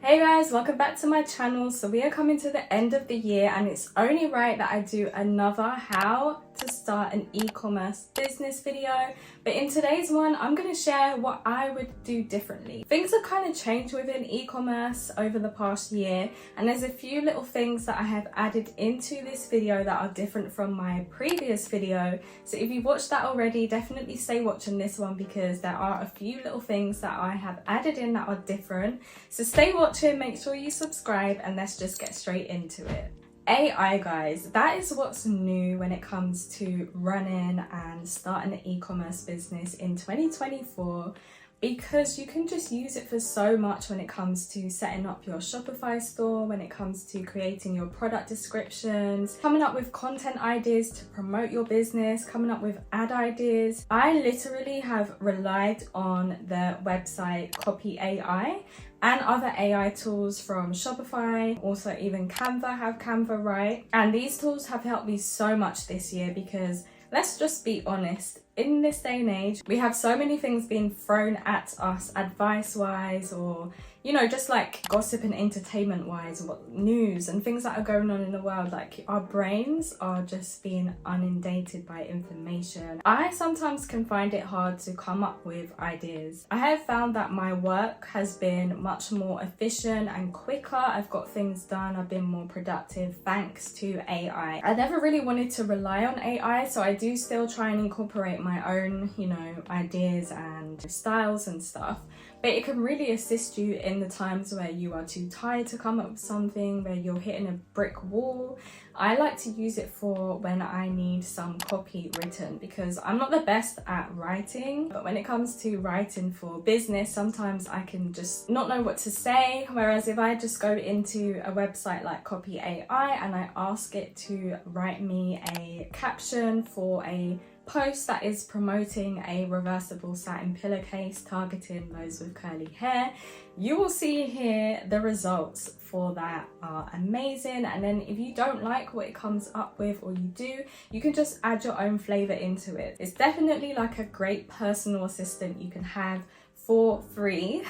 Hey guys, welcome back to my channel. So we are coming to the end of the year and it's only right that I do another how to start an e-commerce business video. But in today's one, I'm going to share what I would do differently. Things have kind of changed within e-commerce over the past year, and there's a few little things that I have added into this video that are different from my previous video. So if you've watched that already, definitely stay watching this one because there are a few little things that I have added in that are different. So stay watching, make sure you subscribe, and let's just get straight into it. AI, guys, that is what's new when it comes to running and starting an e-commerce business in 2024, because you can just use it for so much when it comes to setting up your Shopify store, when it comes to creating your product descriptions, coming up with content ideas to promote your business, coming up with ad ideas. I literally have relied on the website Copy AI and other AI tools from Shopify, also even Canva have Canva Right. And these tools have helped me so much this year because let's just be honest, in this day and age, we have so many things being thrown at us advice-wise, or just like gossip and entertainment-wise, what news and things that are going on in the world. Like, our brains are just being inundated by information. I sometimes can find it hard to come up with ideas. I have found that my work has been much more efficient and quicker. I've got things done, I've been more productive thanks to AI. I never really wanted to rely on AI, so I do still try and incorporate my own, ideas and styles and stuff. But it can really assist you in the times where you are too tired to come up with something, where you're hitting a brick wall. I like to use it for when I need some copy written, because I'm not the best at writing, but when it comes to writing for business, sometimes I can just not know what to say. Whereas if I just go into a website like Copy AI and I ask it to write me a caption for a post that is promoting a reversible satin pillowcase targeting those with curly hair, you will see here the results for that are amazing. And then if you don't like what it comes up with, or you do, you can just add your own flavor into it. It's definitely like a great personal assistant you can have for free.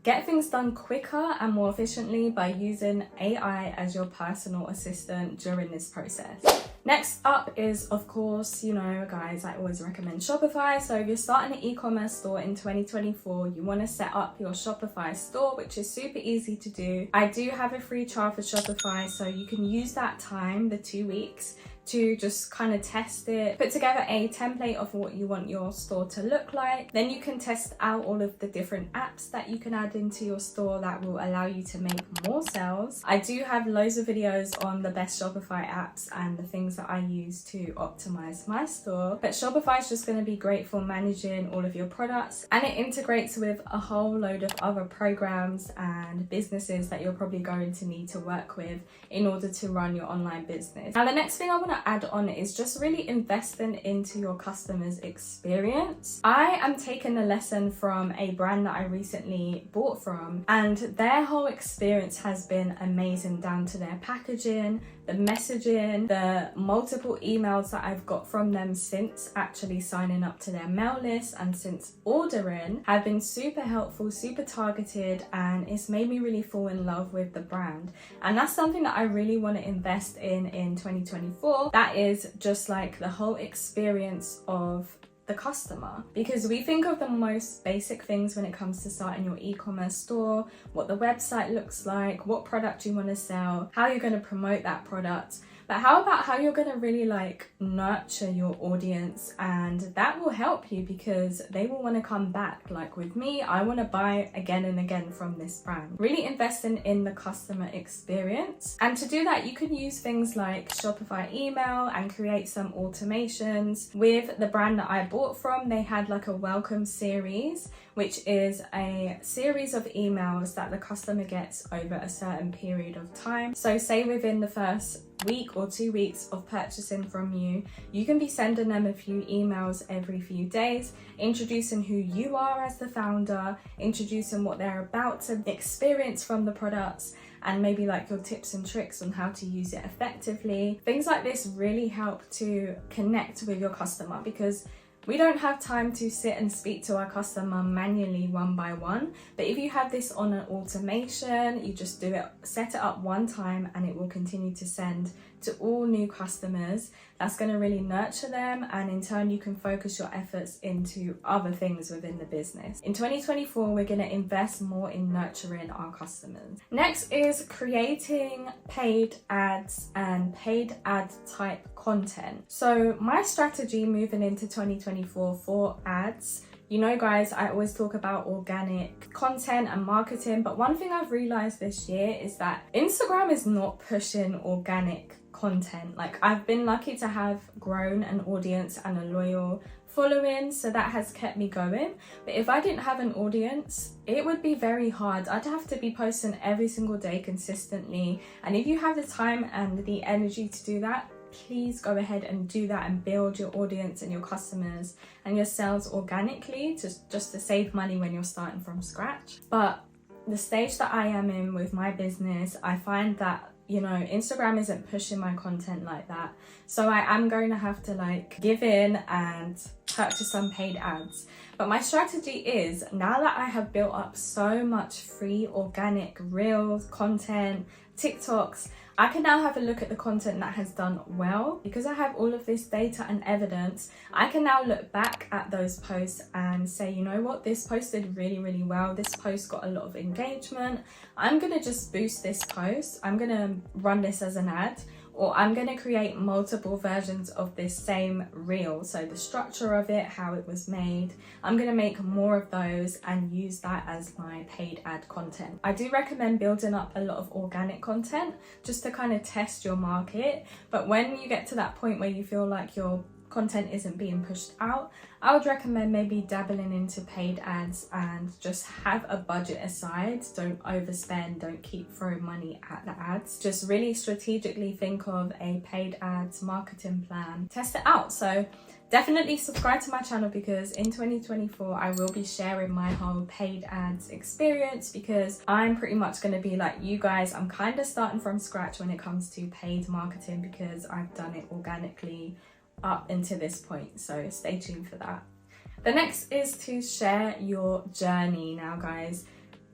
Get things done quicker and more efficiently by using AI as your personal assistant during this process. Next up is, of course, guys, I always recommend Shopify. So if you're starting an e-commerce store in 2024, you want to set up your Shopify store, which is super easy to do. I do have a free trial for Shopify, so you can use that time, the 2 weeks, to just kind of test it, put together a template of what you want your store to look like. Then you can test out all of the different apps that you can add into your store that will allow you to make more sales. I do have loads of videos on the best Shopify apps and the things that I use to optimize my store. But Shopify is just going to be great for managing all of your products, and it integrates with a whole load of other programs and businesses that you're probably going to need to work with in order to run your online business. Now, the next thing I want to add on is just really investing into your customers' experience. I am taking a lesson from a brand that I recently bought from, and their whole experience has been amazing, down to their packaging, the messaging, the multiple emails that I've got from them since actually signing up to their mail list and since ordering have been super helpful, super targeted, and it's made me really fall in love with the brand. And that's something that I really want to invest in 2024. That is just like the whole experience of the customer, because we think of the most basic things when it comes to starting your e-commerce store: what the website looks like, what product you want to sell, how you're going to promote that product. But how about how you're going to really nurture your audience? And that will help you because they will want to come back. Like with me, I want to buy again and again from this brand. Really investing in the customer experience. And to do that, you can use things like Shopify email and create some automations. With the brand that I bought from, they had a welcome series, which is a series of emails that the customer gets over a certain period of time. So say within the first week or 2 weeks of purchasing from you, you can be sending them a few emails every few days, introducing who you are as the founder, introducing what they're about to experience from the products, and maybe your tips and tricks on how to use it effectively. Things like this really help to connect with your customer, because we don't have time to sit and speak to our customer manually one by one. But if you have this on an automation, you just do it, set it up one time, and it will continue to send to all new customers. That's going to really nurture them, and in turn you can focus your efforts into other things within the business. In 2024, we're going to invest more in nurturing our customers. Next is creating paid ads and paid ad type content. So my strategy moving into 2024 for ads, you know guys, I always talk about organic content and marketing, but one thing I've realized this year is that Instagram is not pushing organic content. Like, I've been lucky to have grown an audience and a loyal following, so that has kept me going. But if I didn't have an audience, it would be very hard. I'd have to be posting every single day consistently, and if you have the time and the energy to do that, please go ahead and do that and build your audience and your customers and your sales organically, just to save money when you're starting from scratch. But the stage that I am in with my business, I find that, you know, Instagram isn't pushing my content like that. So I am going to have to like give in and purchase some paid ads. But my strategy is, now that I have built up so much free organic reels, content, TikToks, I can now have a look at the content that has done well. Because I have all of this data and evidence, I can now look back at those posts and say, you know what, this post did really, really well. This post got a lot of engagement. I'm gonna just boost this post. I'm gonna run this as an ad, or I'm going to create multiple versions of this same reel. So the structure of it, how it was made, I'm going to make more of those and use that as my paid ad content. I do recommend building up a lot of organic content just to kind of test your market. But when you get to that point where you feel like your content isn't being pushed out, I would recommend maybe dabbling into paid ads and just have a budget aside. Don't overspend, don't keep throwing money at the ads. Just really strategically think of a paid ads marketing plan, test it out. So definitely subscribe to my channel, because in 2024 I will be sharing my whole paid ads experience, because I'm pretty much going to be like you guys. I'm kind of starting from scratch when it comes to paid marketing, because I've done it organically up until this point, so stay tuned for that. The next is to share your journey. Now guys,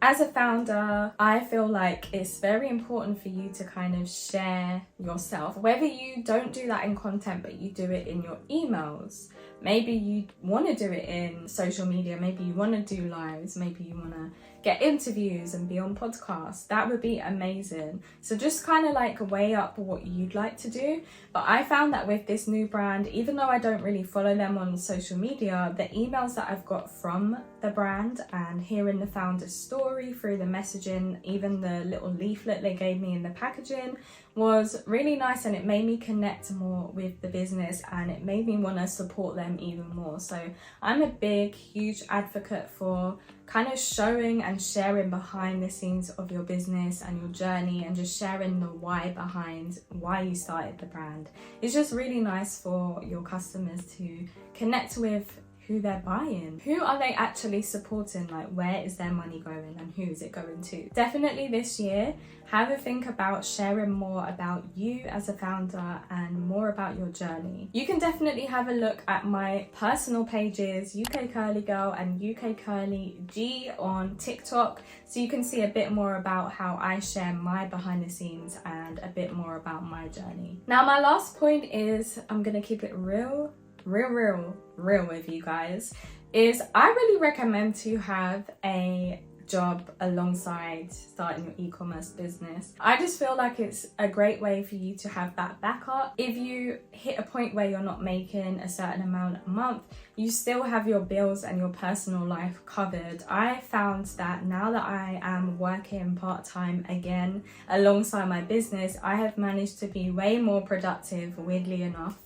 as a founder, I feel like it's very important for you to kind of share yourself, whether you don't do that in content but you do it in your emails. Maybe you want to do it in social media, maybe you want to do lives, maybe you want to get interviews and be on podcasts. That would be amazing. So just kind of like weigh up what you'd like to do. But I found that with this new brand, even though I don't really follow them on social media, the emails that I've got from the brand and hearing the founder's story through the messaging, even the little leaflet they gave me in the packaging, was really nice, and it made me connect more with the business and it made me want to support them even more. So I'm a big, huge advocate for kind of showing and sharing behind the scenes of your business and your journey, and just sharing the why behind why you started the brand. It's just really nice for your customers to connect with who they're buying. Who are they actually supporting? Like, where is their money going and who is it going to? Definitely this year, have a think about sharing more about you as a founder and more about your journey. You can definitely have a look at my personal pages, UK Curly Girl and UK Curly G on TikTok, so you can see a bit more about how I share my behind the scenes and a bit more about my journey. Now my last point is, I'm gonna keep it real with you guys, is I really recommend to have a job alongside starting your e-commerce business. I just feel like it's a great way for you to have that backup. If you hit a point where you're not making a certain amount a month, you still have your bills and your personal life covered. I found that now that I am working part-time again alongside my business, I have managed to be way more productive, weirdly enough.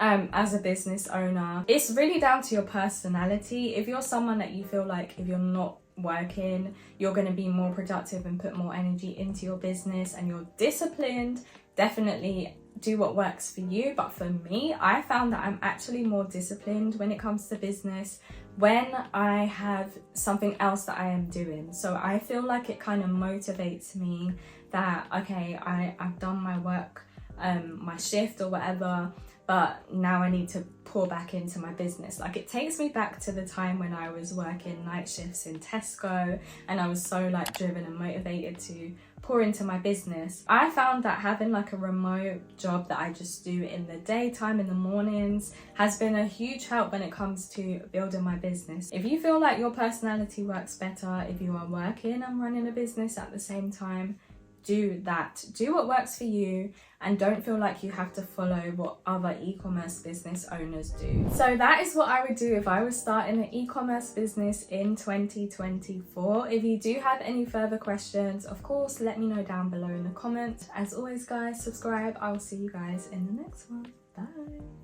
As a business owner, it's really down to your personality. If you're someone that you feel like if you're not working, you're going to be more productive and put more energy into your business, and you're disciplined, definitely do what works for you. But for me, I found that I'm actually more disciplined when it comes to business when I have something else that I am doing. So I feel like it kind of motivates me that, okay, I've done my work my shift or whatever, but now I need to pour back into my business. Like, it takes me back to the time when I was working night shifts in Tesco and I was so like driven and motivated to pour into my business. I found that having like a remote job that I just do in the daytime, in the mornings, has been a huge help when it comes to building my business. If you feel like your personality works better if you are working and running a business at the same time, do that. Do what works for you and don't feel like you have to follow what other e-commerce business owners do. So that is what I would do if I was starting an e-commerce business in 2024. If you do have any further questions, of course, let me know down below in the comments. As always, guys, subscribe. I will see you guys in the next one. Bye.